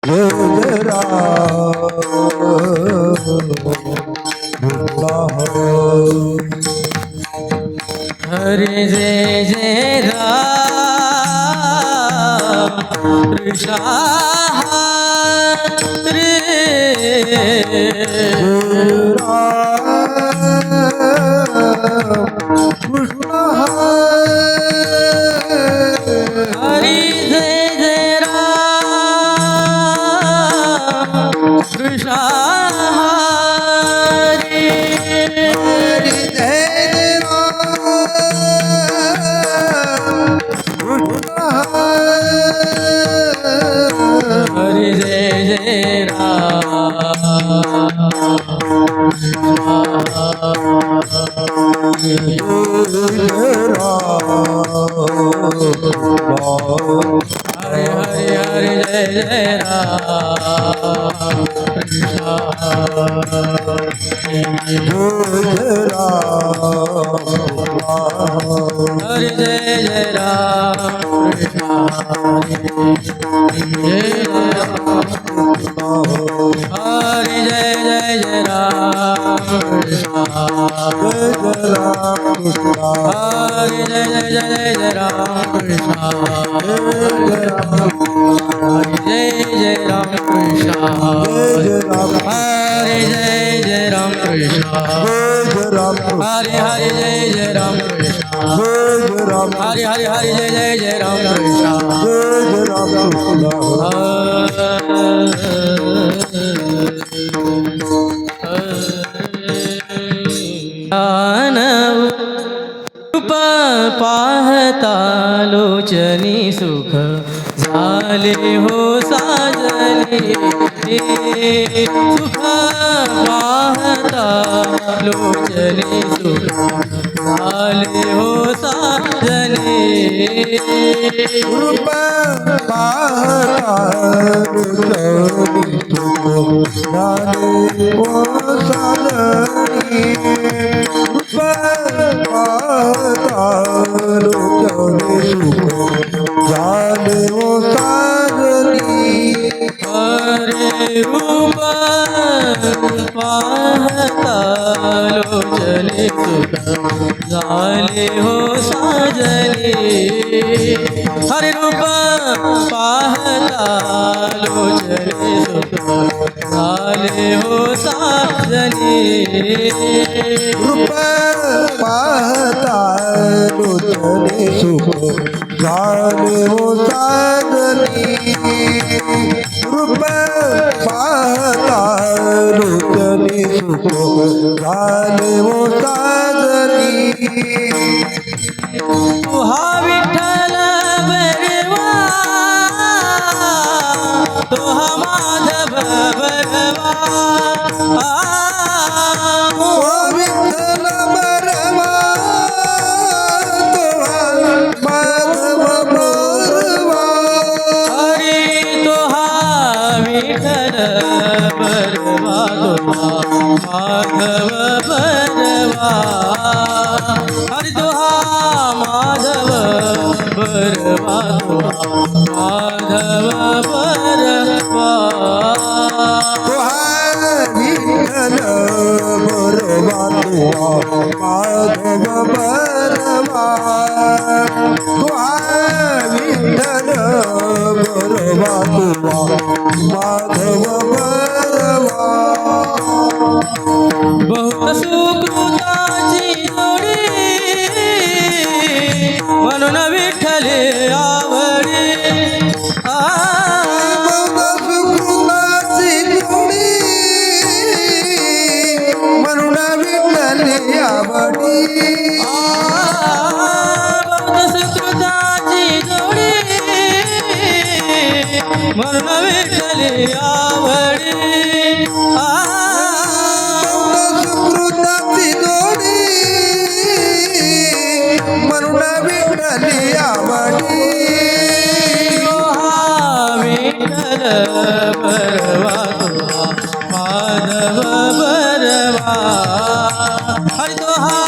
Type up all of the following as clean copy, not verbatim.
जय जय राम हरे जय जय राम कृष्ण हरे हरि जय जय राम कृष्ण हरे हरि जय जय हरे हरे हरे जय जय राम कृष्ण हरे जय जय राम कृष्ण हरे जय जय जय राम कृष्ण हरे जय जय जय राम कृष्ण हरे जय जय राम कृष्ण हरे जय जय राम कृष्ण हरे हरे जय जय राम कृष्ण हरे हरे हरे जय जय जय राम कृष्ण दानव रूप पाहता लोचनी सुख झाले हो साजले सुख पाहता लोचनी सुख झाले हो साजले रूप पाहता झाले ओ साजनी रूप पाहता सुख झाले ओ साजनी हरे रूप पाहता लोचने सुख झाले हो साजले हरे रूप पाहता लोचने सुख झाले हो साजले रूप पाहता लोचने सुख झाले हो साजनी रूप पाहता लोचने सुख झाले हो साजनी तुहा विठ्ठल बरवा तुहा माधव बरवा विठ्ठल बरवा माधव बरवा हरी तुहा विठ्ठल बरवा तुहा माधव बरवा हरी तुहा माधव बरवा तुहा माधव बरवा विठ्ठल बरवा माधव बरवा विठ्ठल बरवा माधव बरवा बहुत सुकृताची जोडी म्हणून विठ्ठले आवडी सुकृताची जोडी म्हणून विठ्ठले आवडी बहुत सुकृताची जोडी म्हणून विठ्ठले आवडी सुकृताची जोडी म्हणून विठ्ठले आवडी विठ्ठल बरवा तुहा माधव बरवा हरि तुहा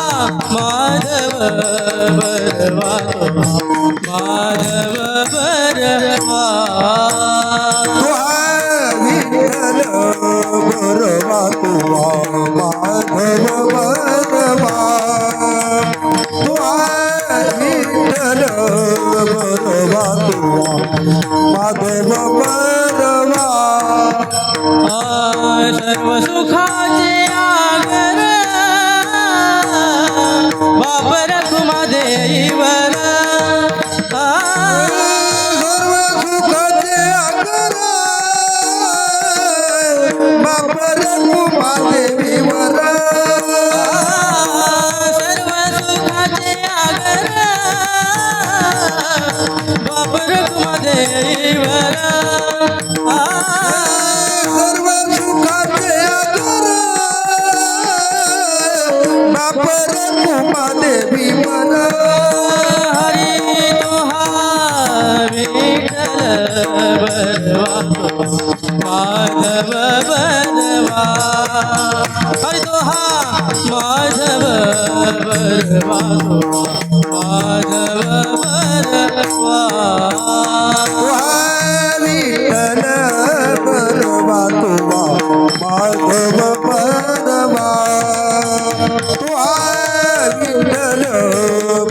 माधव बरवा तुहा माधव बरवा बरवा तुवा माधव बरवा तुवा विठ्ठल बरवा तुवा माधव बरवा सर्व सुखाचे आगर बाप रखुमा देईवर सर्व सुखाचे आकर बाप रखुमा देवीवर सर्व सुखाचे आगर बाप रखुमा देईवर सर्व सुखाचे आकर बाप रखुमा देवीवर हरी तोहा विठ्ठल बरवा माधव बरवा हरी तोहा माधव बरवा माधव बरवा विठ्ठल बरवा तुवा माधव बरवा तुवा विठ्ठल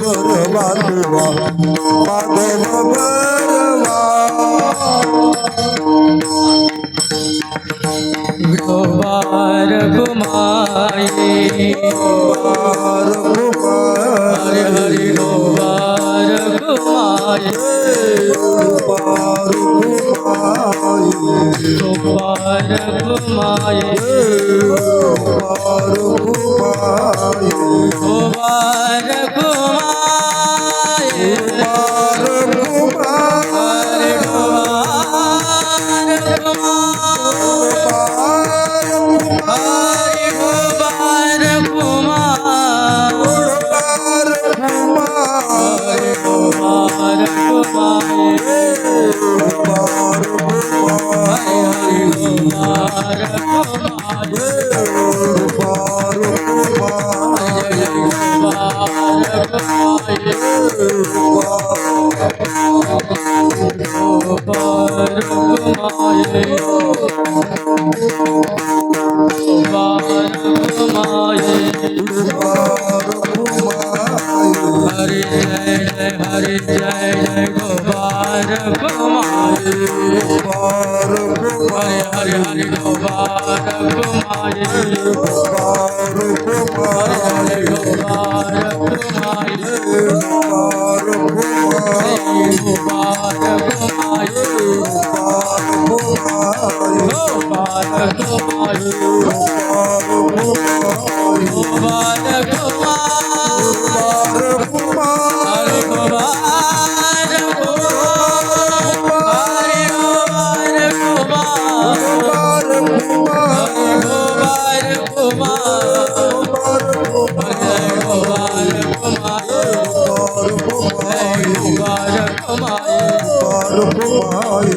बरवा तुवा माधव बरवा विठोबार कुमाई पार कुमार हरि हरि डोबार कुमाई पार कुमार डोबार कुमाई पार कुमार डोबार कुमाई पार कुमार डोबार कुमाई हरि डोबार कुमाई डोबार कुमाई हरि हरि डोबार कुमाई जय जय डोबार कुमाई डोबार कुमाई डोबार कुमाई हरि जय जय डोबार कुमाई हरि हरि हरि डोबार कुमाई हरि हरि डोबार कुमाई डोबार कुमाई डोबार कुमाई डोबार कुमाई हरि डोबार कुमाई हरि डोबार कुमाई डोबार कुमाई पार कुमार